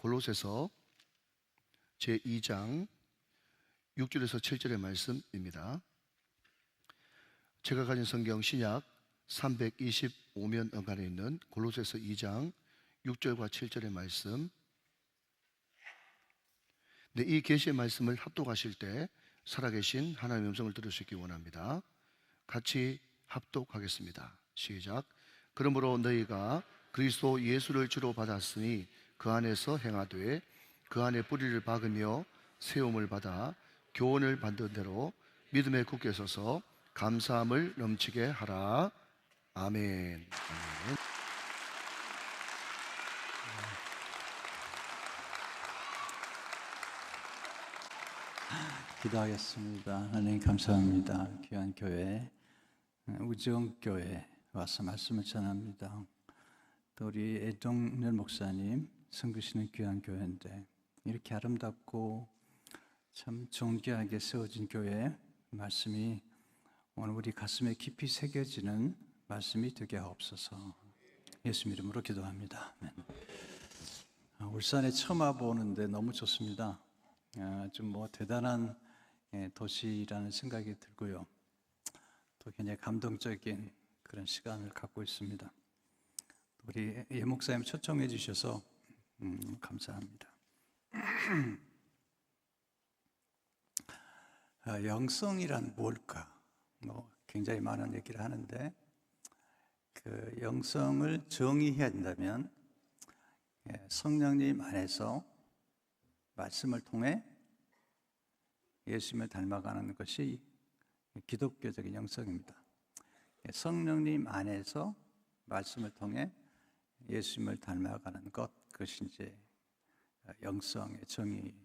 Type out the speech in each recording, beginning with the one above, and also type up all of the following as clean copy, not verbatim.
골로새서 제2장 6절에서 7절의 말씀입니다. 제가 가진 성경 신약 325면 언간에 있는 골로새서 2장 6절과 7절의 말씀. 네, 이 계시의 말씀을 합독하실 때 살아계신 하나님의 음성을 들을 수 있기 원합니다. 같이 합독하겠습니다. 시작. 그러므로 너희가 그리스도 예수를 주로 받았으니 그 안에서 행하되 그 안에 뿌리를 박으며 세움을 받아 교훈을 받는 대로 믿음에 굳게 서서 감사함을 넘치게 하라. 아멘. 아멘. 기도하겠습니다. 하나님 감사합니다. 귀한 교회, 우정교회 와서 말씀을 전합니다. 또 우리 애동열 목사님 섬기시는 귀한 교회인데 이렇게 아름답고 참 존귀하게 세워진 교회 말씀이 오늘 우리 가슴에 깊이 새겨지는 말씀이 되게 하옵소서. 예수 이름으로 기도합니다. 아멘. 울산에 처음 와보는데 너무 좋습니다. 좀 대단한 도시라는 생각이 들고요. 또 굉장히 감동적인 그런 시간을 갖고 있습니다. 우리 예 목사님 초청해 주셔서 감사합니다. 영성이란 뭘까? 굉장히 많은 얘기를 하는데 그 영성을 정의해야 된다면 성령님 안에서 말씀을 통해 예수님을 닮아가는 것이 기독교적인 영성입니다. 성령님 안에서 말씀을 통해 예수님을 닮아가는 것, 그것이 이제 영성의 정의라고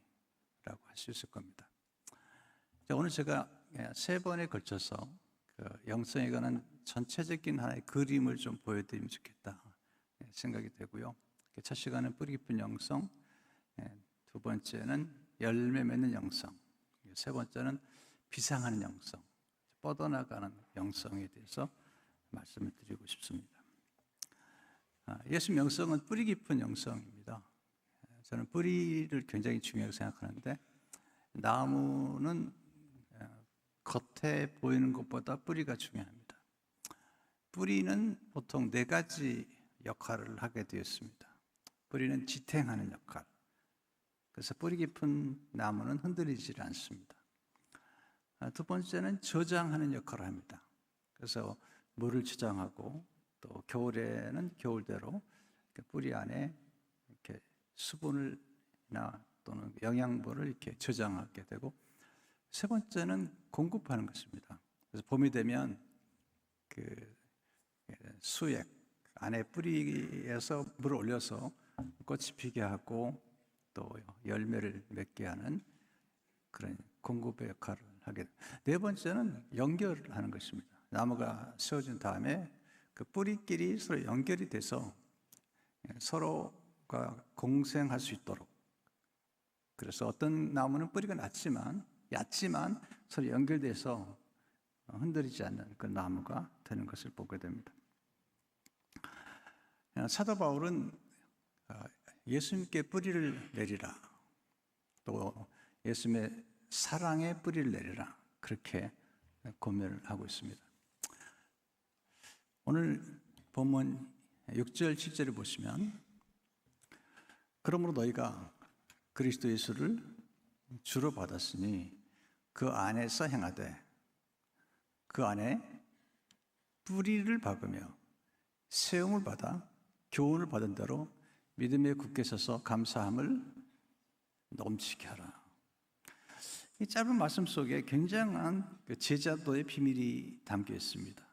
할 수 있을 겁니다. 오늘 제가 3번에 걸쳐서 그 영성에 관한 전체적인 하나의 그림을 좀 보여드리면 좋겠다 생각이 되고요. 첫 시간은 뿌리 깊은 영성, 두 번째는 열매 맺는 영성, 세 번째는 비상하는 영성, 뻗어나가는 영성에 대해서 말씀을 드리고 싶습니다. 예수님 영성은 뿌리 깊은 영성입니다. 저는 뿌리를 굉장히 중요하게 생각하는데 나무는 겉에 보이는 것보다 뿌리가 중요합니다. 뿌리는 보통 4가지 역할을 하게 되었습니다. 뿌리는 지탱하는 역할. 그래서 뿌리 깊은 나무는 흔들리지 않습니다. 두 번째는 저장하는 역할을 합니다. 그래서 물을 저장하고 또 겨울에는 겨울대로 뿌리 안에 이렇게 수분을나 또는 영양분을 이렇게 저장하게 되고, 세 번째는 공급하는 것입니다. 그래서 봄이 되면 그 수액 안에 뿌리에서 물을 올려서 꽃이 피게 하고 또 열매를 맺게 하는 그런 공급의 역할을 하게 됩니다. 네 번째는 연결을 하는 것입니다. 나무가 세워진 다음에 그 뿌리끼리 서로 연결이 돼서 서로가 공생할 수 있도록, 그래서 어떤 나무는 뿌리가 얕지만 서로 연결돼서 흔들리지 않는 그 나무가 되는 것을 보게 됩니다. 사도 바울은 예수님께 뿌리를 내리라, 또 예수님의 사랑에 뿌리를 내리라, 그렇게 권면을 하고 있습니다. 오늘 본문 6절 7절을 보시면, 그러므로 너희가 그리스도 예수를 주로 받았으니 그 안에서 행하되 그 안에 뿌리를 박으며 세움을 받아 교훈을 받은 대로 믿음에 굳게 서서 감사함을 넘치게 하라. 이 짧은 말씀 속에 굉장한 제자도의 비밀이 담겨 있습니다.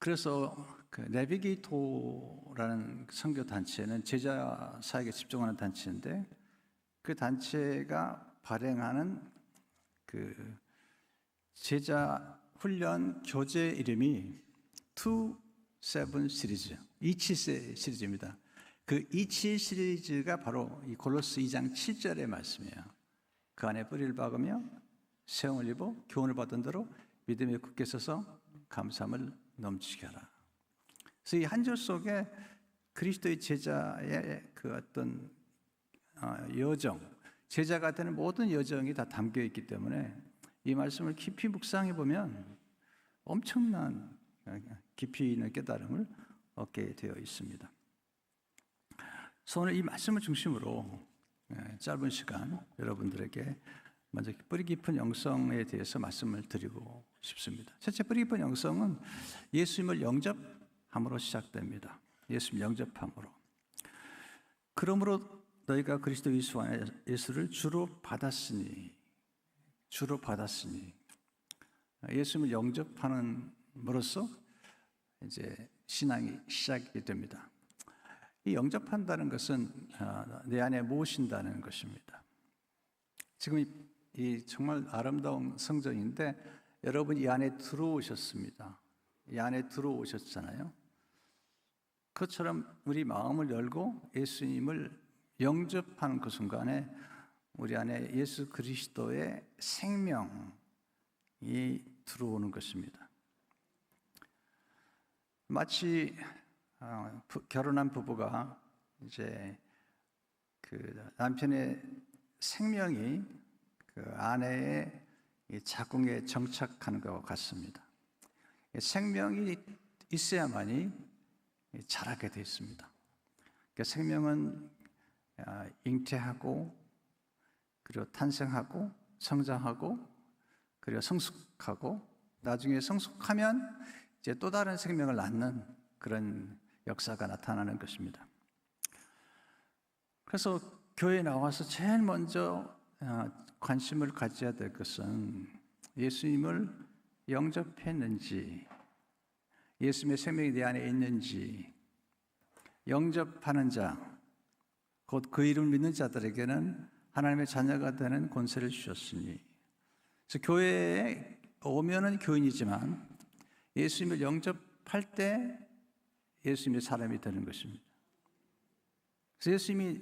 그래서 그 내비게이토라는 선교 단체는 제자 사역에 집중하는 단체인데, 그 단체가 발행하는 그 제자 훈련 교재 이름이 27 시리즈, 27 시리즈입니다. 그 27 시리즈가 바로 이 골로새 2장 7절의 말씀이에요. 그 안에 뿌리를 박으며 세움을 입어 교훈을 받은 대로 믿음에 굳게 서서 감사함을 넘치게 하라. 그래서 이 한 절 속에 그리스도의 제자의 그 어떤 여정, 제자가 되는 모든 여정이 다 담겨 있기 때문에 이 말씀을 깊이 묵상해 보면 엄청난 깊이 있는 깨달음을 얻게 되어 있습니다. 그래서 오늘 이 말씀을 중심으로 짧은 시간 여러분들에게 먼저 뿌리 깊은 영성에 대해서 말씀을 드리고 싶습니다. 첫째, 뿌리 깊은 영성은 예수님을 영접함으로 시작됩니다. 예수님 영접함으로. 그러므로 너희가 그리스도 예수를 주로 받았으니 예수님을 영접하는으로써 이제 신앙이 시작이 됩니다. 이 영접한다는 것은 내 안에 모신다는 것입니다. 지금 이 정말 아름다운 성전인데 여러분 이 안에 들어오셨습니다. 이 안에 들어오셨잖아요. 그것처럼 우리 마음을 열고 예수님을 영접하는 그 순간에 우리 안에 예수 그리스도의 생명이 들어오는 것입니다. 마치 결혼한 부부가 이제 그 남편의 생명이 그 아내의 자궁에 정착하는 것과 같습니다. 생명이 있어야만이 자라게 되어 있습니다. 그러니까 생명은 잉태하고 그리고 탄생하고 성장하고 그리고 성숙하고 나중에 성숙하면 이제 또 다른 생명을 낳는 그런 역사가 나타나는 것입니다. 그래서 교회에 나와서 제일 먼저 관심을 가져야 될 것은 예수님을 영접했는지, 예수님의 생명이 내 안에 있는지, 영접하는 자, 곧 그 이름을 믿는 자들에게는 하나님의 자녀가 되는 권세를 주셨으니. 그래서 교회에 오면은 교인이지만 예수님을 영접할 때 예수님의 사람이 되는 것입니다. 그래서 예수님이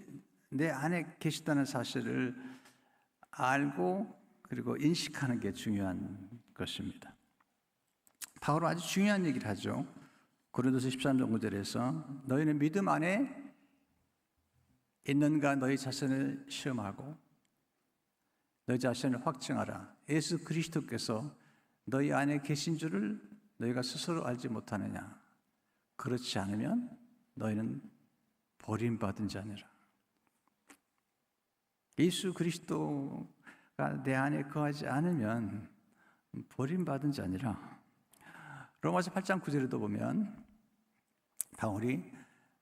내 안에 계시다는 사실을 알고 그리고 인식하는 게 중요한 것입니다. 바울은 아주 중요한 얘기를 하죠. 고린도서 13장 5절에서 너희는 믿음 안에 있는가 너희 자신을 시험하고 너희 자신을 확증하라. 예수 그리스도께서 너희 안에 계신 줄을 너희가 스스로 알지 못하느냐. 그렇지 않으면 너희는 버림받은 자니라. 예수 그리스도가 내 안에 거하지 않으면 버림받은 자니라. 로마서 8장 9절에도 보면 바울이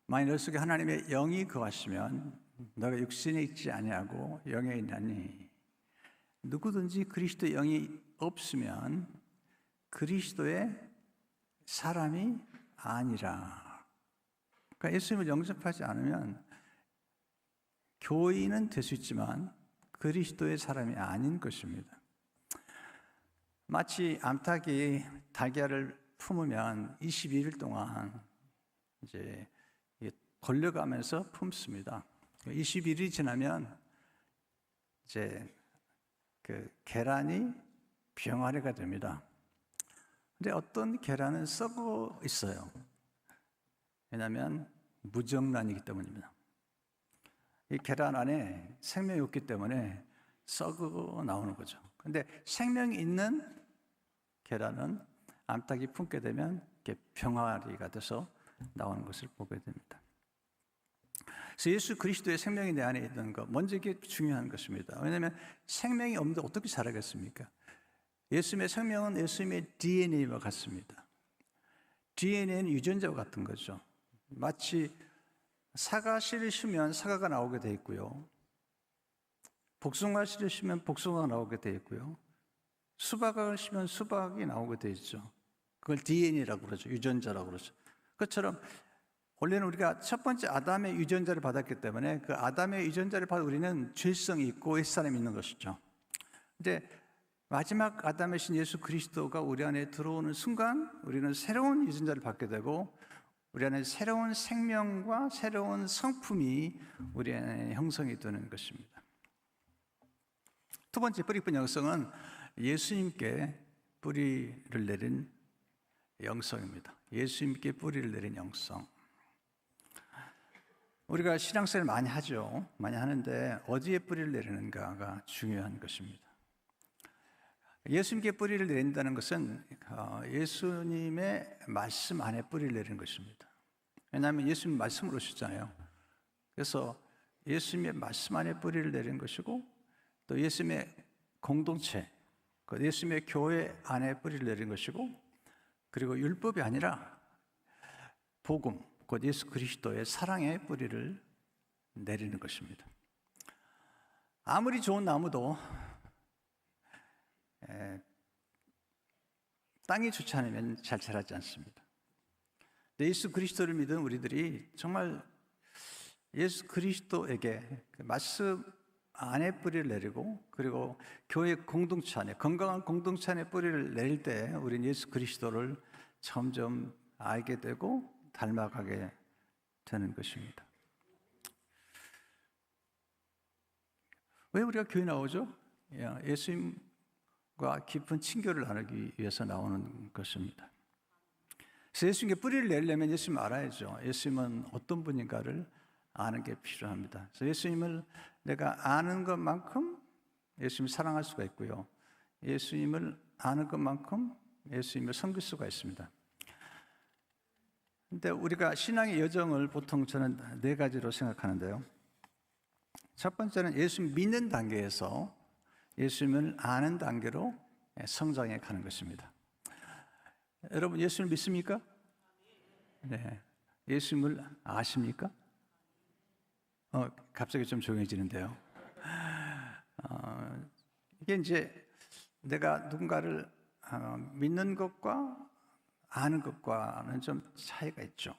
만일 너 속에 하나님의 영이 거하시면 너가 육신에 있지 아니하고 영에 있나니 누구든지 그리스도의 영이 없으면 그리스도의 사람이 아니라. 그러니까 예수님을 영접하지 않으면 교인은 될 수 있지만 그리스도의 사람이 아닌 것입니다. 마치 암탉이 달걀을 품으면 22일 동안 이제 걸려가면서 품습니다. 21일이 지나면 이제 그 계란이 병아리가 됩니다. 근데 어떤 계란은 썩어 있어요. 왜냐하면 무정란이기 때문입니다. 이 계란 안에 생명이 없기 때문에 썩어 나오는 거죠. 근데 생명이 있는 계란은 암탉이 품게 되면 이렇게 병아리가 돼서 나오는 것을 보게 됩니다. 그래서 예수 그리스도의 생명이 내 안에 있는 것, 먼저 이게 중요한 것입니다. 왜냐하면 생명이 없는데 어떻게 자라겠습니까? 예수님의 생명은 예수님의 DNA와 같습니다. DNA는 유전자와 같은 거죠. 마치 사과 씨를 심으면 사과가 나오게 돼 있고요. 복숭아 씨를 심으면 복숭아가 나오게 돼 있고요. 수박을 심으면 수박이 나오게 돼 있죠. 그걸 DNA라고 그러죠. 유전자라고 그러죠. 그것처럼 원래는 우리가 첫 번째 아담의 유전자를 받았기 때문에 그 아담의 유전자를 받아 우리는 죄성이 있고 옛사람이 있는 것이죠. 근데 마지막 아담이신 예수 그리스도가 우리 안에 들어오는 순간 우리는 새로운 유전자를 받게 되고 우리 안에 새로운 생명과 새로운 성품이 우리 안에 형성이 되는 것입니다. 두 번째 뿌리 깊은 영성은 예수님께 뿌리를 내린 영성입니다. 예수님께 뿌리를 내린 영성. 우리가 신앙생활 많이 하죠. 많이 하는데 어디에 뿌리를 내리는가가 중요한 것입니다. 예수님께 뿌리를 내린다는 것은 예수님의 말씀 안에 뿌리를 내리는 것입니다. 왜냐하면 예수님 말씀으로 오셨잖아요. 그래서 예수님의 말씀 안에 뿌리를 내리는 것이고, 또 예수님의 공동체, 예수님의 교회 안에 뿌리를 내리는 것이고, 그리고 율법이 아니라 복음, 곧 예수 그리스도의 사랑의 뿌리를 내리는 것입니다. 아무리 좋은 나무도 땅이 좋지 않으면 잘 자라지 않습니다. 예수 그리스도를 믿은 우리들이 정말 예수 그리스도에게 말씀 안에 뿌리를 내리고, 그리고 교회 공동체 안에, 건강한 공동체 안에 뿌리를 내릴 때 우리는 예수 그리스도를 점점 알게 되고 닮아가게 되는 것입니다. 왜 우리가 교회 나오죠? 예수님과 깊은 친교를 나누기 위해서 나오는 것입니다. 그래서 예수님께 뿌리를 내려면 예수님을 알아야죠. 예수님은 어떤 분인가를 아는 게 필요합니다. 그래서 예수님을 내가 아는 것만큼 예수님을 사랑할 수가 있고요, 예수님을 아는 것만큼 예수님을 섬길 수가 있습니다. 근데 우리가 신앙의 여정을 보통 저는 4가지로 생각하는데요. 첫 번째는 예수님 믿는 단계에서 예수님을 아는 단계로 성장해 가는 것입니다. 여러분, 예수님을 믿습니까? 네. 예수님을 아십니까? 갑자기 좀 조용해지는데요. 이게 이제 내가 누군가를 믿는 것과 아는 것과는 좀 차이가 있죠.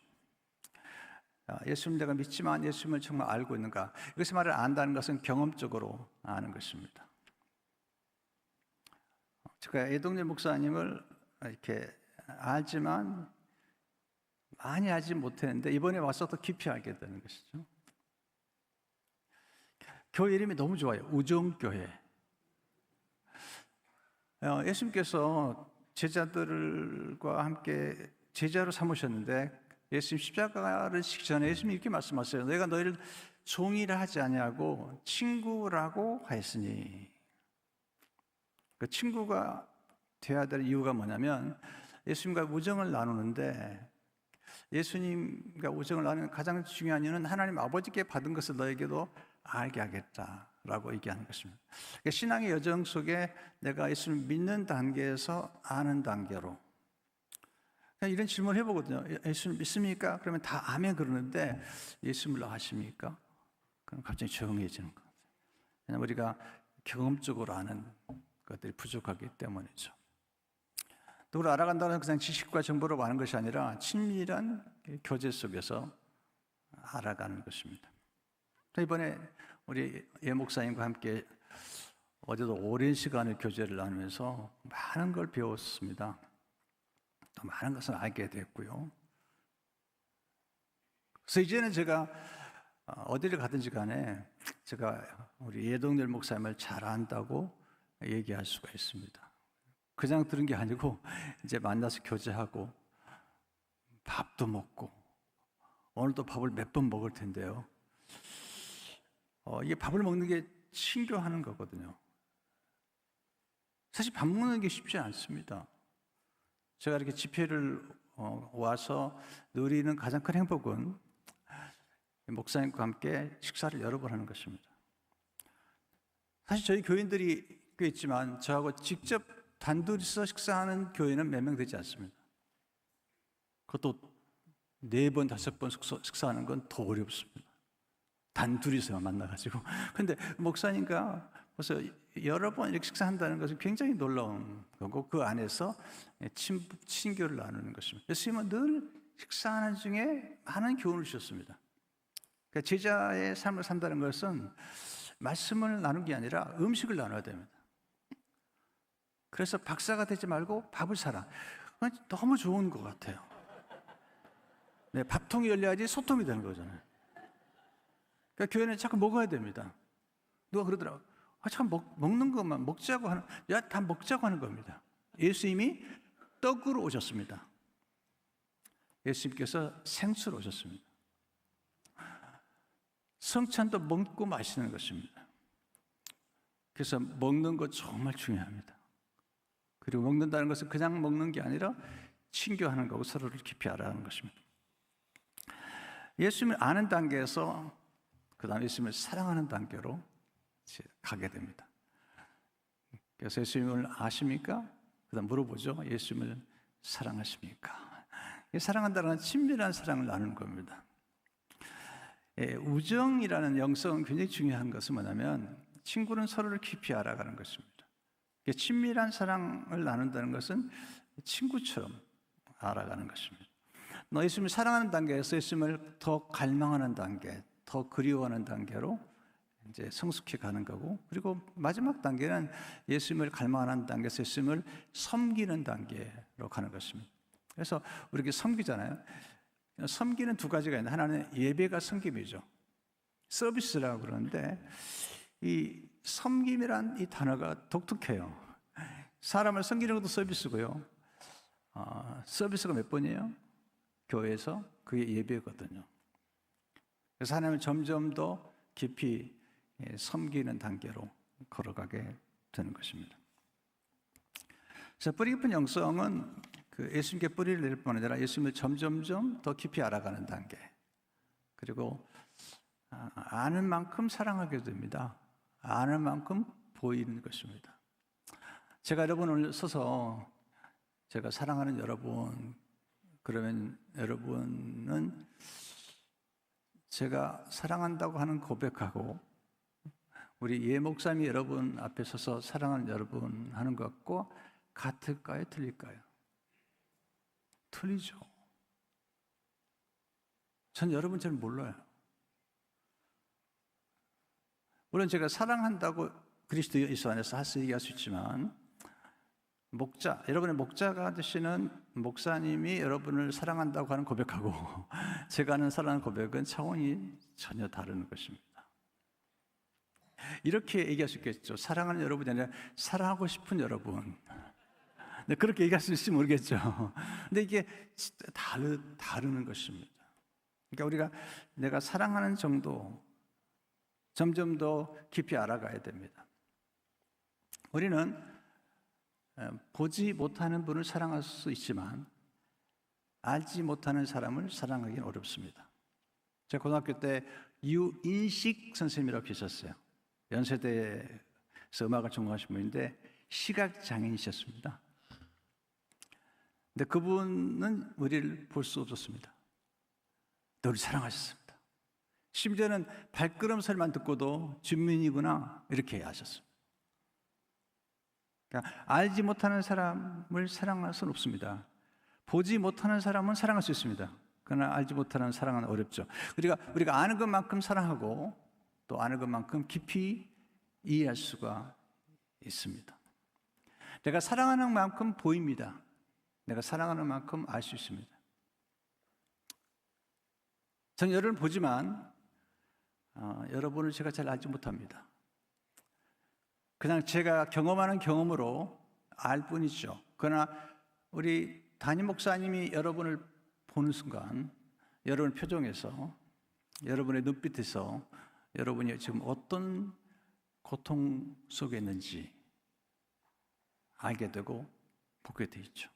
예수님 내가 믿지만 예수님을 정말 알고 있는가? 이것이 말을 안다는 것은 경험적으로 아는 것입니다. 제가 애동열 목사님을 이렇게 알지만 많이 알지 못했는데 이번에 와서 더 깊이 알게 되는 것이죠. 교회 이름이 너무 좋아요. 우정교회. 예수님께서 제자들과 함께 제자로 삼으셨는데, 예수님 십자가를 지기 전에 예수님이 이렇게 말씀하세요. 내가 너희를 종이라 하지 아니하고 친구라고 하였으니. 그 친구가 되어야 될 이유가 뭐냐면, 예수님과 우정을 나누는데, 예수님과 우정을 나누는 가장 중요한 이유는 하나님 아버지께 받은 것을 너에게도 알게 하겠다라고 얘기하는 것입니다. 그러니까 신앙의 여정 속에 내가 예수를 믿는 단계에서 아는 단계로, 그냥 이런 질문을 해보거든요. 예수를 믿습니까? 그러면 다 아멘 그러는데, 예수님을 아십니까? 그럼 갑자기 조용해지는 것 같아요. 왜냐하면 우리가 경험적으로 아는 것들이 부족하기 때문이죠. 또 우리를 알아간다는 그냥 지식과 정보로 아는 것이 아니라 친밀한 교제 속에서 알아가는 것입니다. 이번에 우리 예 목사님과 함께 어제도 오랜 시간을 교제를 나누면서 많은 걸 배웠습니다. 또 많은 것을 알게 됐고요. 그래서 이제는 제가 어디를 가든지 간에 제가 우리 예동열 목사님을 잘 안다고 얘기할 수가 있습니다. 그냥 들은 게 아니고 이제 만나서 교제하고 밥도 먹고, 오늘도 밥을 몇 번 먹을 텐데요. 이게 밥을 먹는 게 친교하는 거거든요. 사실 밥 먹는 게 쉽지 않습니다. 제가 이렇게 집회를 와서 누리는 가장 큰 행복은 목사님과 함께 식사를 여러 번 하는 것입니다. 사실 저희 교인들이 꽤 있지만 저하고 직접 단둘이서 식사하는 교회는 몇 명 되지 않습니다. 그것도 4번, 5번 식사하는 건 더 어렵습니다. 단둘이서 만나가지고. 근데 목사님과 벌써 여러 번 이렇게 식사한다는 것은 굉장히 놀라운 거고, 그 안에서 친교를 나누는 것입니다. 예수님은 늘 식사하는 중에 많은 교훈을 주셨습니다. 그러니까 제자의 삶을 산다는 것은 말씀을 나누는 게 아니라 음식을 나눠야 됩니다. 그래서 박사가 되지 말고 밥을 사라. 너무 좋은 것 같아요. 네, 밥통이 열려야지 소통이 되는 거잖아요. 그러니까 교회는 자꾸 먹어야 됩니다. 누가 그러더라고요. 참 먹는 것만 먹자고 하는, 다 먹자고 하는 겁니다. 예수님이 떡으로 오셨습니다. 예수님께서 생수로 오셨습니다. 성찬도 먹고 마시는 것입니다. 그래서 먹는 것 정말 중요합니다. 그리고 먹는다는 것은 그냥 먹는 게 아니라 친교하는 거고 서로를 깊이 알아가는 것입니다. 예수님을 아는 단계에서 그 다음에 예수님을 사랑하는 단계로 가게 됩니다. 그래서 예수님을 아십니까? 그 다음 물어보죠. 예수님을 사랑하십니까? 사랑한다는 건 친밀한 사랑을 나누는 겁니다. 우정이라는 영성은 굉장히 중요한 것은 뭐냐면 친구는 서로를 깊이 알아가는 것입니다. 친밀한 사랑을 나눈다는 것은 친구처럼 알아가는 것입니다. 예수님을 사랑하는 단계에서 예수님을 더 갈망하는 단계, 더 그리워하는 단계로 이제 성숙해 가는 거고, 그리고 마지막 단계는 예수님을 갈망하는 단계에서 예수님을 섬기는 단계로 가는 것입니다. 그래서 우리 이렇게 섬기잖아요. 섬기는 두 가지가 있는데, 하나는 예배가 섬김이죠. 서비스라고 그러는데, 이 섬김이란 이 단어가 독특해요. 사람을 섬기는 것도 서비스고요. 서비스가 몇 번이에요? 교회에서 그게 예배거든요. 그래서 하나님을 점점 더 깊이 섬기는 단계로 걸어가게 되는 것입니다. 그래서 뿌리 깊은 영성은 그 예수님께 뿌리를 내릴 뿐 아니라 예수님을 점점점 더 깊이 알아가는 단계, 그리고 아는 만큼 사랑하게 됩니다. 아는 만큼 보이는 것입니다. 제가 여러분을 서서 제가 사랑하는 여러분, 그러면 여러분은 제가 사랑한다고 하는 고백하고 우리 예 목사님이 여러분 앞에 서서 사랑하는 여러분 하는 것과 같을까요? 틀릴까요? 틀리죠. 전 여러분 잘 몰라요. 물론 제가 사랑한다고 그리스도 예수 안에서 할 수 얘기할 수 있지만, 여러분의 목자가 되시는 목사님이 여러분을 사랑한다고 하는 고백하고 제가 하는 사랑하는 고백은 차원이 전혀 다른 것입니다. 이렇게 얘기할 수 있겠죠. 사랑하는 여러분이 아니라 사랑하고 싶은 여러분. 네, 그렇게 얘기할 수 있을지 모르겠죠. 근데 이게 다르는 것입니다. 그러니까 우리가 내가 사랑하는 정도 점점 더 깊이 알아가야 됩니다. 우리는 보지 못하는 분을 사랑할 수 있지만 알지 못하는 사람을 사랑하기는 어렵습니다. 제가 고등학교 때 유인식 선생님이라고 계셨어요. 연세대에서 음악을 전공하신 분인데 시각장애인이셨습니다. 근데 그분은 우리를 볼 수 없었습니다. 우리 사랑하셨습니다. 심지어는 발걸음 소리만 듣고도 주민이구나 이렇게 하셨습니다. 그러니까 알지 못하는 사람을 사랑할 수는 없습니다. 보지 못하는 사람은 사랑할 수 있습니다. 그러나 알지 못하는 사랑은 어렵죠. 우리가 아는 것만큼 사랑하고 또 아는 것만큼 깊이 이해할 수가 있습니다. 내가 사랑하는 만큼 보입니다. 내가 사랑하는 만큼 알 수 있습니다. 저는 여러분을 보지만 여러분을 제가 잘 알지 못합니다. 그냥 제가 경험하는 경험으로 알 뿐이죠. 그러나 우리 담임 목사님이 여러분을 보는 순간 여러분 표정에서, 여러분의 눈빛에서 여러분이 지금 어떤 고통 속에 있는지 알게 되고 보게 돼 있죠.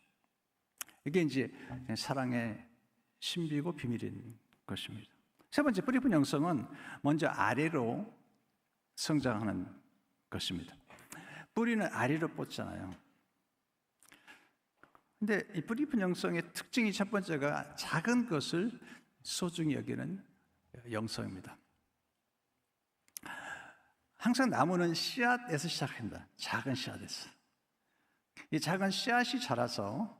이게 이제 사랑의 신비고 비밀인 것입니다. 세 번째, 뿌리 깊은 영성은 먼저 아래로 성장하는 것입니다. 뿌리는 아래로 뻗잖아요. 근데 이 뿌리 깊은 영성의 특징이 첫 번째가 작은 것을 소중히 여기는 영성입니다. 항상 나무는 씨앗에서 시작한다. 작은 씨앗에서. 이 작은 씨앗이 자라서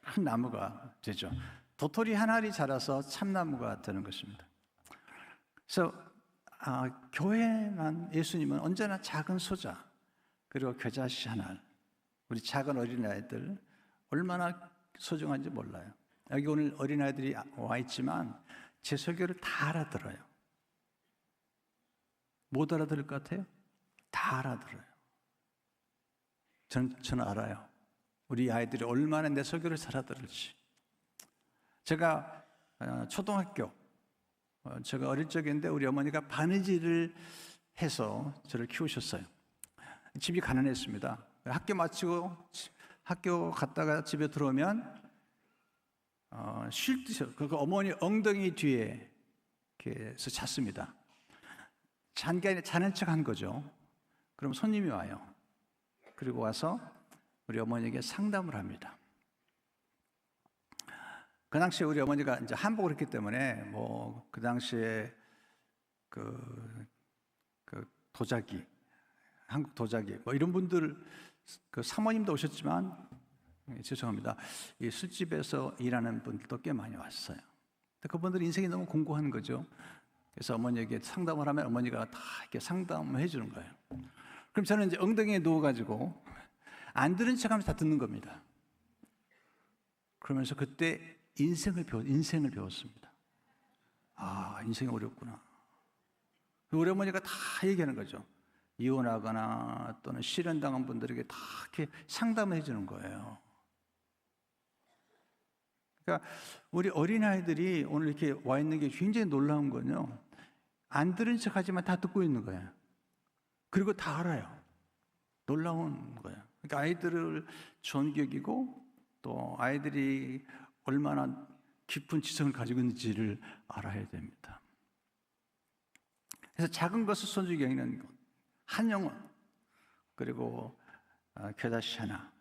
큰 나무가 되죠. 도토리 한 알이 자라서 참나무가 되는 것입니다. 그래서 교회만, 예수님은 언제나 작은 소자, 그리고 겨자씨 한 알, 우리 작은 어린아이들 얼마나 소중한지 몰라요. 여기 오늘 어린아이들이 와 있지만 제 설교를 다 알아들어요. 못 알아들을 것 같아요? 다 알아들어요. 저는 알아요. 우리 아이들이 얼마나 내 설교를 잘 알아들을지. 제가 초등학교 제가 어릴 적인데 우리 어머니가 바느질을 해서 저를 키우셨어요. 집이 가난했습니다. 학교 마치고 학교 갔다가 집에 들어오면 쉴 듯이 그 어머니 엉덩이 뒤에 이렇게서 잤습니다. 자는 척 한 거죠. 그럼 손님이 와요. 그리고 와서 우리 어머니에게 상담을 합니다. 그 당시에 우리 어머니가 이제 한복을 했기 때문에 뭐 그 당시에 그 도자기, 한국 도자기 뭐 이런 분들 그 사모님도 오셨지만 죄송합니다. 이 술집에서 일하는 분들도 꽤 많이 왔어요. 그분들 인생이 너무 공고한 거죠. 그래서 어머니에게 상담을 하면 어머니가 다 이렇게 상담을 해주는 거예요. 그럼 저는 이제 엉덩이에 누워가지고 안 들은 척하면서 다 듣는 겁니다. 그러면서 그때 인생을 배웠습니다. 아, 인생이 어렵구나. 우리 어머니가 다 얘기하는 거죠. 이혼하거나 또는 실현당한 분들에게 다 이렇게 상담을 해주는 거예요. 그러니까 우리 어린아이들이 오늘 이렇게 와 있는 게 굉장히 놀라운 건요. 안 들은 척 하지만 다 듣고 있는 거예요. 그리고 다 알아요. 놀라운 거예요. 그러니까 아이들을 존경이고 또 아이들이 얼마나 깊은 지성을 가지고 있는지를 알아야 됩니다. 그래서 작은 것을 손주게 여기는 것, 한 영혼, 그리고 겨자씨 하나,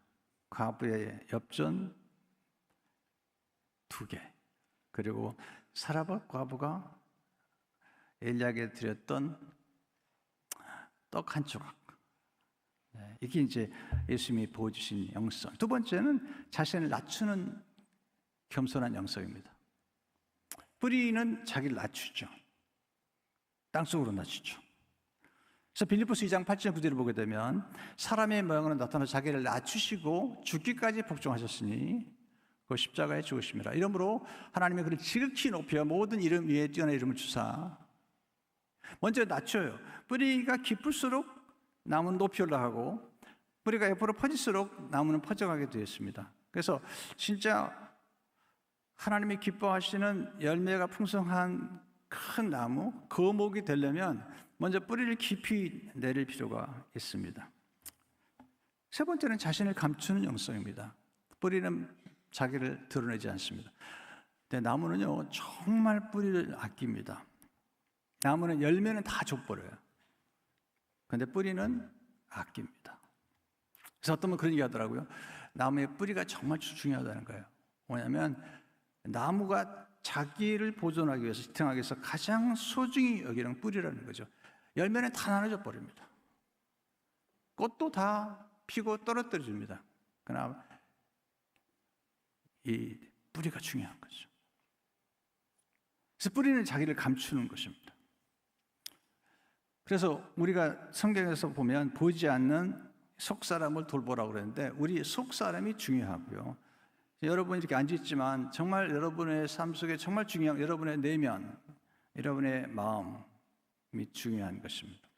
과부의 엽전 2개, 그리고 사라밧 과부가 엘리야에게 드렸던 떡 1조각. 이게 이제 예수님이 보여주신 영성. 두 번째는 자신을 낮추는 겸손한 영성입니다. 뿌리는 자기를 낮추죠. 땅속으로 낮추죠. 그래서 빌립보서 2장 8절 9절을 보게 되면 사람의 모양으로 나타나 자기를 낮추시고 죽기까지 복종하셨으니 그 십자가에 죽으심이라. 이러므로 하나님의 그를 지극히 높여 모든 이름 위에 뛰어난 이름을 주사 먼저 낮춰요. 뿌리가 깊을수록 나무는 높이 올라가고 뿌리가 옆으로 퍼질수록 나무는 퍼져가게 되어 있습니다. 그래서 진짜 하나님이 기뻐하시는 열매가 풍성한 큰 나무, 거목이 되려면 먼저 뿌리를 깊이 내릴 필요가 있습니다. 세 번째는 자신을 감추는 영성입니다. 뿌리는 자기를 드러내지 않습니다. 근데 나무는요, 정말 뿌리를 아낍니다. 나무는 열매는 다 줘버려요. 근데 뿌리는 아낍니다. 그래서 어떤 분 그런 얘기 하더라고요. 나무의 뿌리가 정말 중요하다는 거예요. 뭐냐면 나무가 자기를 보존하기 위해서, 지탱하기 위해서 가장 소중히 여기는 뿌리라는 거죠. 열매는 다 나눠져 버립니다. 꽃도 다 피고 떨어뜨려 줍니다. 그러나 이 뿌리가 중요한 거죠. 그래서 뿌리는 자기를 감추는 것입니다. 그래서 우리가 성경에서 보면 보이지 않는 속사람을 돌보라고 그랬는데 우리 속사람이 중요하고요. 여러분이 이렇게 앉아있지만 정말 여러분의 삶 속에 정말 중요한 여러분의 내면, 여러분의 마음이 중요한 것입니다.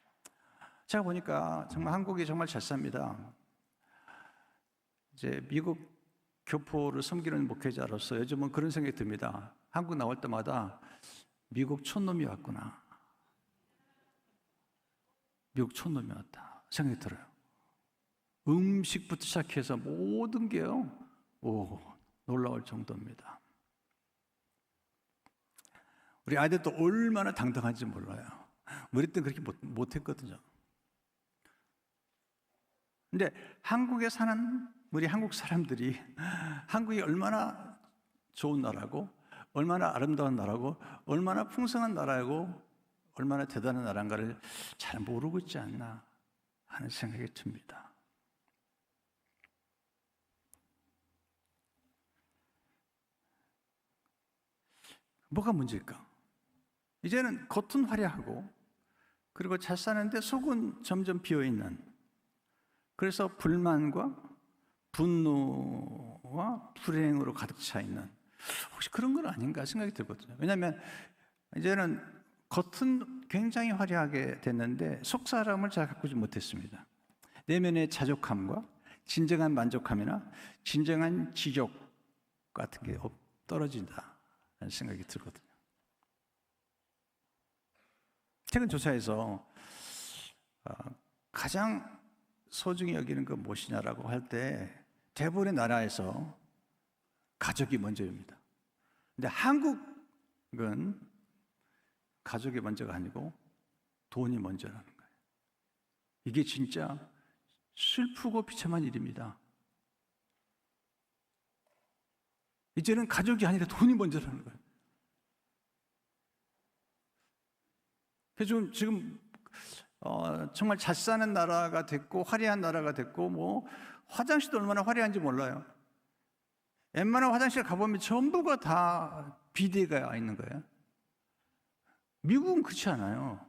제가 보니까 정말 한국이 정말 잘 삽니다. 이제 미국 교포를 섬기는 목회자로서 요즘은 그런 생각이 듭니다. 한국 나올 때마다 미국 촌놈이 왔구나. 미국 촌놈이 왔다 생각이 들어요. 음식부터 시작해서 모든 게요. 놀라울 정도입니다. 우리 아이들도 얼마나 당당한지 몰라요. 우리 때는 그렇게 못했거든요. 근데 한국에 사는 우리 한국 사람들이 한국이 얼마나 좋은 나라고 얼마나 아름다운 나라고 얼마나 풍성한 나라고 얼마나 대단한 나라인가를 잘 모르고 있지 않나 하는 생각이 듭니다. 뭐가 문제일까? 이제는 겉은 화려하고 그리고 잘 사는데 속은 점점 비어있는, 그래서 불만과 분노와 불행으로 가득 차 있는, 혹시 그런 건 아닌가 생각이 들거든요. 왜냐하면 이제는 겉은 굉장히 화려하게 됐는데 속 사람을 잘 가꾸지 못했습니다. 내면의 자족함과 진정한 만족함이나 진정한 지족 같은 게 떨어진다 하는 생각이 들거든요. 최근 조사에서 가장 소중히 여기는 건 무엇이냐라고 할 때 대부분의 나라에서 가족이 먼저입니다. 근데 한국은 가족이 먼저가 아니고 돈이 먼저라는 거예요. 이게 진짜 슬프고 비참한 일입니다. 이제는 가족이 아니라 돈이 먼저라는 거예요. 그래서 지금 정말 잘 사는 나라가 됐고 화려한 나라가 됐고 뭐 화장실도 얼마나 화려한지 몰라요. 웬만한 화장실 가보면 전부가 다 비데가 있는 거예요. 미국은 그렇지 않아요.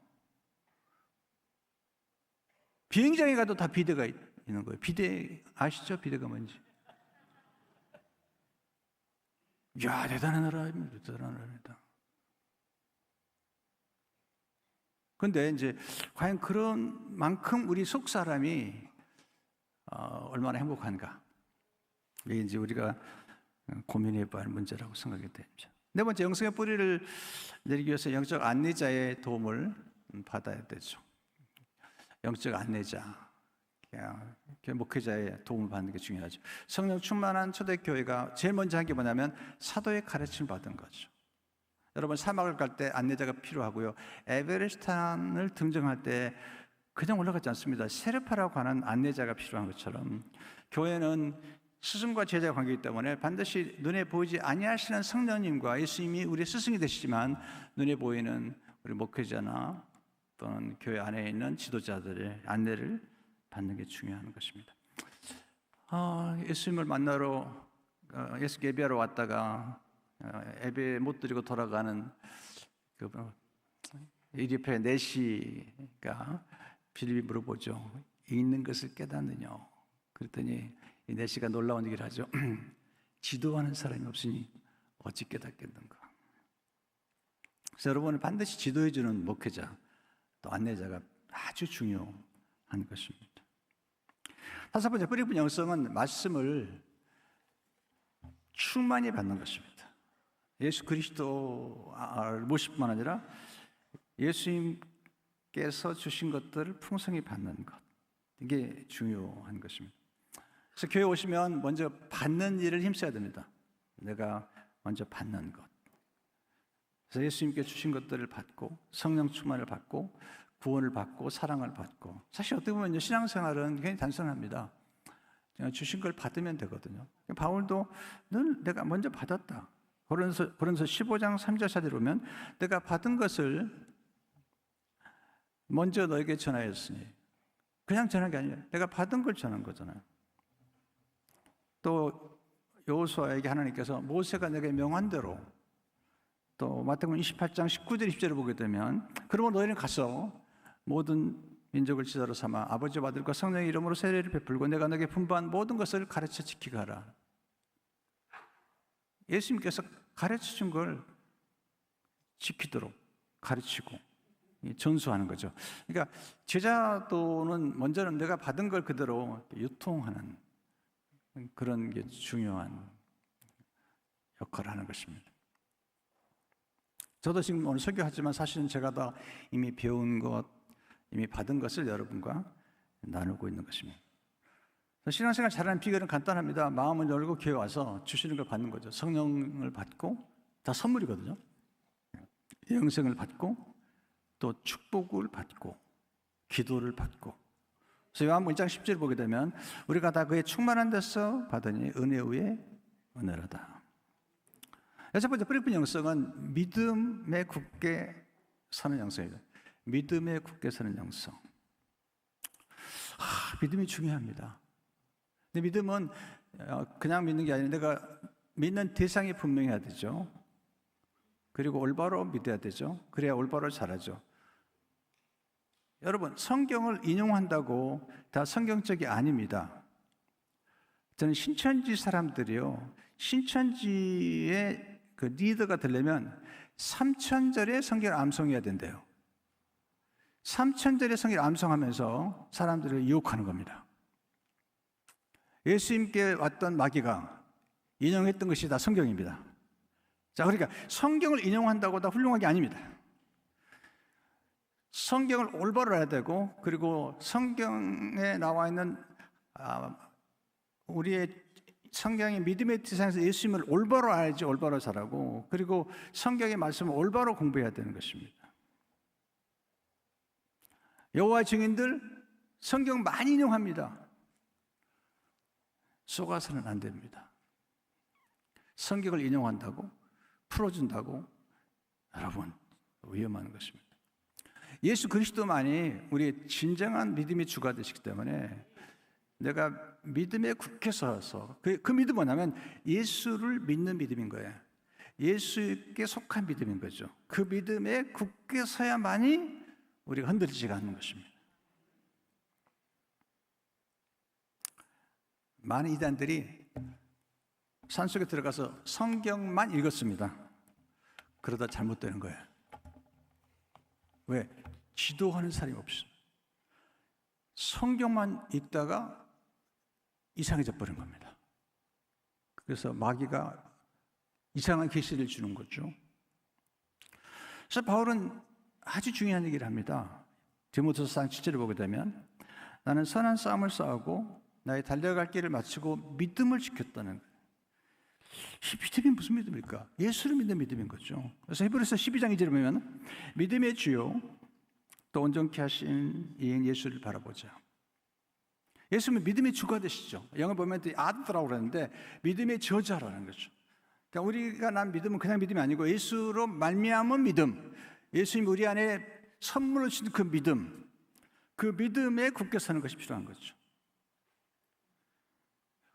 비행장에 가도 다 비데가 있는 거예요. 비데 아시죠? 비데가 뭔지. 이야, 대단한 나라입니다. 대단한 나라입니다. 그런데 이제 과연 그런 만큼 우리 속 사람이 얼마나 행복한가? 이게 이제 우리가 고민해봐야 할 문제라고 생각이 됩니다. 네 번째, 영성의 뿌리를 내리기 위해서 영적 안내자의 도움을 받아야 되죠. 영적 안내자, 목회자의 도움을 받는 게 중요하죠. 성령 충만한 초대교회가 제일 먼저 한 게 뭐냐면 사도의 가르침을 받은 거죠. 여러분, 사막을 갈 때 안내자가 필요하고요. 에베레스트산을 등정할 때 그냥 올라가지 않습니다. 세르파라고 하는 안내자가 필요한 것처럼 교회는 스승과 제자 관계이기 때문에 반드시 눈에 보이지 아니하시는 성령님과 예수님이 우리의 스승이 되시지만 눈에 보이는 우리 목회자나 또는 교회 안에 있는 지도자들의 안내를 받는 게 중요한 것입니다. 예수님을 만나러 예수 예배하러 왔다가 예배 못 드리고 돌아가는 그 이리페 네시가 빌립이 물어보죠. 있는 것을 깨닫느냐? 그랬더니 이 네시가 놀라운 얘기를 하죠. 지도하는 사람이 없으니 어찌 깨닫겠는가? 그래서 여러분은 반드시 지도해주는 목회자 또 안내자가 아주 중요한 것입니다. 다섯 번째, 뿌리 깊은 영성은 말씀을 충만히 받는 것입니다. 예수 그리스도를 모십뿐만 아니라 예수님께서 주신 것들을 풍성히 받는 것, 이게 중요한 것입니다. 그래서 교회 오시면 먼저 받는 일을 힘써야 됩니다. 내가 먼저 받는 것. 그래서 예수님께 주신 것들을 받고 성령 충만을 받고 구원을 받고 사랑을 받고, 사실 어떻게 보면 신앙생활은 굉장히 단순합니다. 주신 걸 받으면 되거든요. 바울도 늘 내가 먼저 받았다. 고린도서 15장 3절 4절 보면 내가 받은 것을 먼저 너에게 전하였으니, 그냥 전한 게 아니에요. 내가 받은 걸 전한 거잖아요. 또 여호수아에게 하나님께서 모세가 내게 명한 대로, 또 마태복음 28장 19절 20절을 보게 되면 그러면 너희는 가서 모든 민족을 지도자로 삼아 아버지와 아들과 성령의 이름으로 세례를 베풀고 내가 너에게 분부한 모든 것을 가르쳐 지키게 하라. 예수님께서 가르치신 걸 지키도록 가르치고 전수하는 거죠. 그러니까 제자도는 먼저는 내가 받은 걸 그대로 유통하는 그런 게 중요한 역할을 하는 것입니다. 저도 지금 오늘 설교하지만 사실은 제가 다 이미 배운 것, 이미 받은 것을 여러분과 나누고 있는 것입니다. 신앙생활 잘하는 비결은 간단합니다. 마음을 열고 교회 와서 주시는 걸 받는 거죠. 성령을 받고, 다 선물이거든요. 영생을 받고, 또 축복을 받고, 기도를 받고. 그래서 요한복음 1장 10절을 보게 되면 우리가 다 그의 충만한 데서 받으니 은혜 위에 은혜로다. 여섯 번째, 뿌리 깊은 영성은 믿음에 굳게 서는 영성입니다. 믿음에 굳게 서는 영성. 믿음이 중요합니다. 근데 믿음은 그냥 믿는 게 아니라 내가 믿는 대상이 분명해야 되죠. 그리고 올바로 믿어야 되죠. 그래야 올바로 잘하죠. 여러분, 성경을 인용한다고 다 성경적이 아닙니다. 저는 신천지 사람들이요, 신천지의 그 리더가 되려면 3,000절의 성경을 암송해야 된대요. 3,000절의 성경을 암송하면서 사람들을 유혹하는 겁니다. 예수님께 왔던 마귀가 인용했던 것이 다 성경입니다. 자, 그러니까 성경을 인용한다고 다 훌륭한 게 아닙니다. 성경을 올바로 해야 되고, 그리고 성경에 나와 있는 우리의 성경의 믿음의 세상에서 예수님을 올바로 알지 올바로 살아고, 그리고 성경의 말씀을 올바로 공부해야 되는 것입니다. 여호와 증인들 성경 많이 인용합니다. 속아서는 안 됩니다. 성경을 인용한다고 풀어준다고 여러분 위험한 것입니다. 예수 그리스도만이 우리의 진정한 믿음의 주가 되시기 때문에 내가 믿음에 굳게 서서 그 믿음은 뭐냐면 예수를 믿는 믿음인 거예요. 예수께 속한 믿음인 거죠. 그 믿음에 굳게 서야만이 우리가 흔들리지가 않는 것입니다. 많은 이단들이 산속에 들어가서 성경만 읽었습니다. 그러다 잘못되는 거예요. 왜? 지도하는 사람이 없어. 성경만 읽다가 이상해져 버린 겁니다. 그래서 마귀가 이상한 계시를 주는 거죠. 그래서 바울은 아주 중요한 얘기를 합니다. 디모데후서 4장 7절을 보게 되면 나는 선한 싸움을 싸우고 나의 달려갈 길을 마치고 믿음을 지켰다는 거예요. 이 믿음이 무슨 믿음일까? 예수를 믿는 믿음인 거죠. 그래서 히브리서 12장 2절에 보면 믿음의 주요 또 온전케 하신 이인 예수를 바라보자. 예수님은 믿음의 주가 되시죠. 영어 보면 아드라고 그러는데 믿음의 저자라는 거죠. 그러니까 우리가 난 믿음은 그냥 믿음이 아니고 예수로 말미암은 믿음, 예수님이 우리 안에 선물을 주신 그 믿음, 그 믿음에 굳게 서는 것이 필요한 거죠.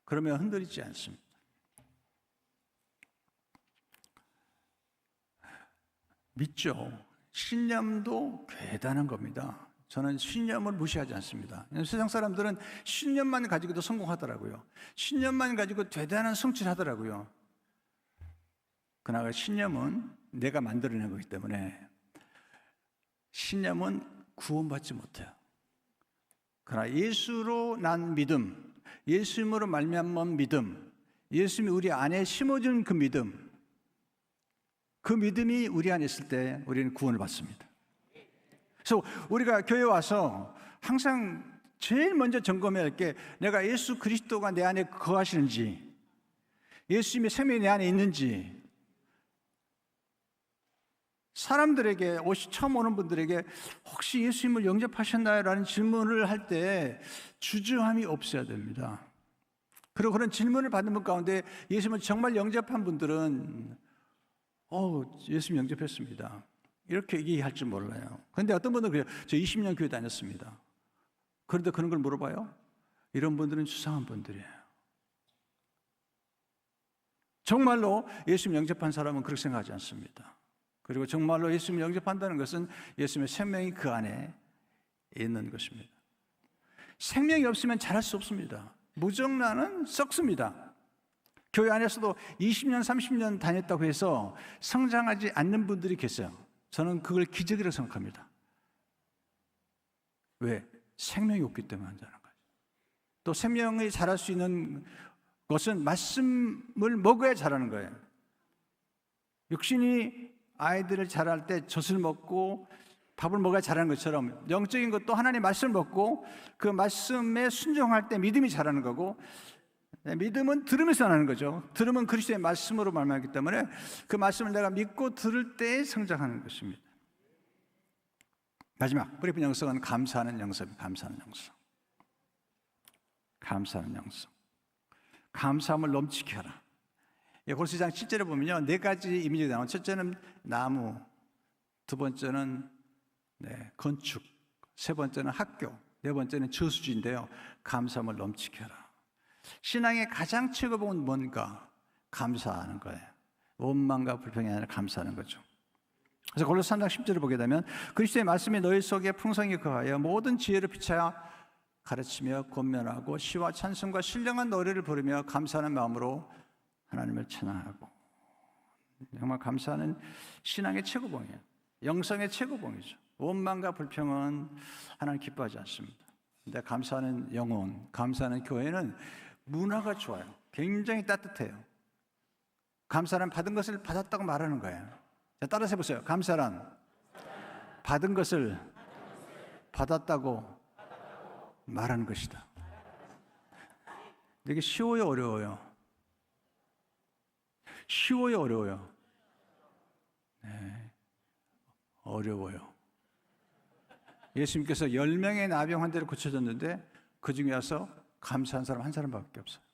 그러면 흔들리지 않습니다. 믿죠. 신념도 대단한 겁니다. 저는 신념을 무시하지 않습니다. 세상 사람들은 신념만 가지고도 성공하더라고요. 신념만 가지고 대단한 성취를 하더라고요. 그러나 신념은 내가 만들어낸 거기 때문에 신념은 구원받지 못해요. 그러나 예수로 난 믿음, 예수님으로 말미암은 믿음, 예수님이 우리 안에 심어준 그 믿음, 그 믿음이 우리 안에 있을 때 우리는 구원을 받습니다. 그래서 우리가 교회 와서 항상 제일 먼저 점검해야 할 게 내가 예수 그리스도가 내 안에 거하시는지, 예수님의 생명이 내 안에 있는지, 사람들에게 처음 오는 분들에게 혹시 예수님을 영접하셨나요? 라는 질문을 할 때 주저함이 없어야 됩니다. 그리고 그런 질문을 받는 분 가운데 예수님을 정말 영접한 분들은 예수님 영접했습니다. 이렇게 얘기할 줄 몰라요. 그런데 어떤 분들은 그래요. 저 20년 교회 다녔습니다. 그런데 그런 걸 물어봐요? 이런 분들은 수상한 분들이에요. 정말로 예수님 영접한 사람은 그렇게 생각하지 않습니다. 그리고 정말로 예수님 영접한다는 것은 예수님의 생명이 그 안에 있는 것입니다. 생명이 없으면 자랄 수 없습니다. 무정란은 썩습니다. 교회 안에서도 20년, 30년 다녔다고 해서 성장하지 않는 분들이 계세요. 저는 그걸 기적이라고 생각합니다. 왜? 생명이 없기 때문에 안 자라는 거예요. 또 생명이 자랄 수 있는 것은 말씀을 먹어야 자라는 거예요. 육신이 아이들을 자랄 때 젖을 먹고 밥을 먹어야 자라는 것처럼 영적인 것도 하나님의 말씀을 먹고 그 말씀에 순종할 때 믿음이 자라는 거고, 믿음은 들으면서 나는 거죠. 들으면 그리스도의 말씀으로 말미암기 때문에 그 말씀을 내가 믿고 들을 때 성장하는 것입니다. 마지막 브리핀 영성은 감사하는 영성입니다. 감사하는 영성. 감사하는 영성. 감사함을 넘치게 하라. 고린도서 2장 7절에 보면요, 4가지 이미지가 나와요. 첫째는 나무, 두 번째는 건축, 세 번째는 학교, 네 번째는 저수지인데요. 감사함을 넘치게 하라. 신앙의 가장 최고봉은 뭔가? 감사하는 거예요. 원망과 불평이 아니라 감사하는 거죠. 그래서 골로새 3장 10절을 보게 되면 그리스도의 말씀이 너희 속에 풍성히 거하여 모든 지혜를 피차여 가르치며 권면하고 시와 찬송과 신령한 노래를 부르며 감사하는 마음으로 하나님을 찬양하고. 정말 감사는 신앙의 최고봉이에요. 영성의 최고봉이죠. 원망과 불평은 하나님 기뻐하지 않습니다. 근데 감사하는 영혼, 감사하는 교회는 문화가 좋아요. 굉장히 따뜻해요. 감사란 받은 것을 받았다고 말하는 거예요. 자, 따라서 해보세요. 감사란 받은 것을 받았다고 말하는 것이다. 이게 쉬워요, 어려워요? 쉬워요, 어려워요? 네, 어려워요. 예수님께서 10명의 나병 환자를 고쳐줬는데 그 중에 와서 감사한 사람 한 사람밖에 없어요.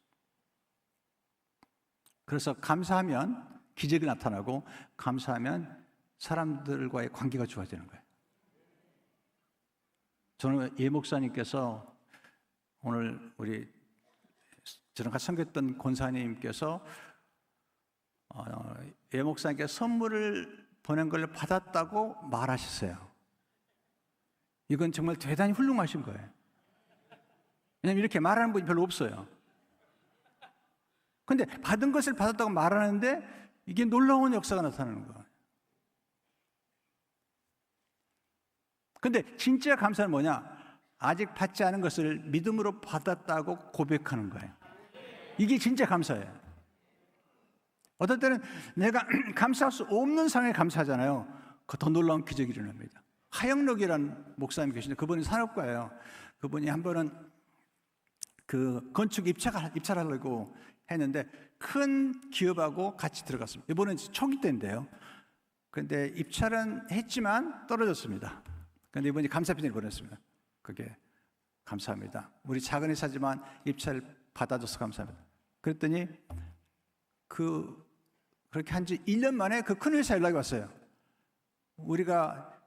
그래서 감사하면 기적이 나타나고 감사하면 사람들과의 관계가 좋아지는 거예요. 저는 예 목사님께서 오늘 저랑 같이 섬겼던 권사님께서 예 목사님께 선물을 보낸 걸 받았다고 말하셨어요. 이건 정말 대단히 훌륭하신 거예요. 왜냐하면 이렇게 말하는 분이 별로 없어요. 근데 받은 것을 받았다고 말하는데 이게 놀라운 역사가 나타나는 거예요. 근데 진짜 감사는 뭐냐? 아직 받지 않은 것을 믿음으로 받았다고 고백하는 거예요. 이게 진짜 감사예요. 어떨 때는 내가 감사할 수 없는 상황에 감사하잖아요. 그 더 놀라운 기적이 일어납니다. 하영록이라는 목사님이 계신데 그분이 산업가예요. 그분이 한 번은 그 건축 입찰하려고 했는데 큰 기업하고 같이 들어갔습니다. 이번엔 초기 때인데요. 그런데 입찰은 했지만 떨어졌습니다. 그런데 이번에 감사편지를 보냈습니다. 그게 감사합니다. 우리 작은 회사지만 입찰 받아줘서 감사합니다. 그랬더니 그렇게 한 지 1년 만에 그 큰 회사 연락이 왔어요. 우리가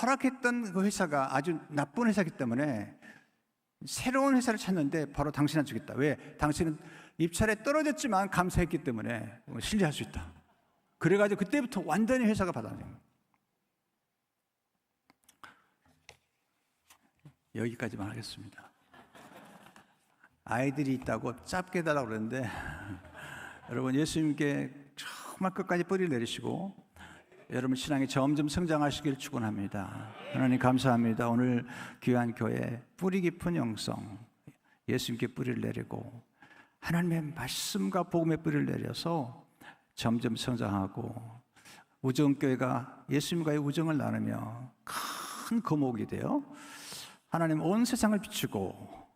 허락했던 그 회사가 아주 나쁜 회사이기 때문에 새로운 회사를 찾는데 바로 당신한테 주겠다. 왜? 당신은 입찰에 떨어졌지만 감사했기 때문에 신뢰할 수 있다. 그래가지고 그때부터 완전히 회사가 받아낸 거예요. 여기까지만 하겠습니다. 아이들이 있다고 짧게 해달라고 그러는데 여러분 예수님께 정말 끝까지 뿌리를 내리시고 여러분 신앙이 점점 성장하시길 축원합니다. 하나님 감사합니다. 오늘 귀한 교회 뿌리 깊은 영성 예수님께 뿌리를 내리고 하나님의 말씀과 복음의 뿌리를 내려서 점점 성장하고 우정교회가 예수님과의 우정을 나누며 큰 거목이 되어 하나님 온 세상을 비추고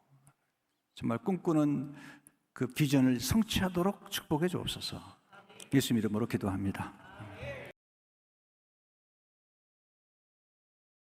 정말 꿈꾸는 그 비전을 성취하도록 축복해 주옵소서. 예수 이름으로 기도합니다.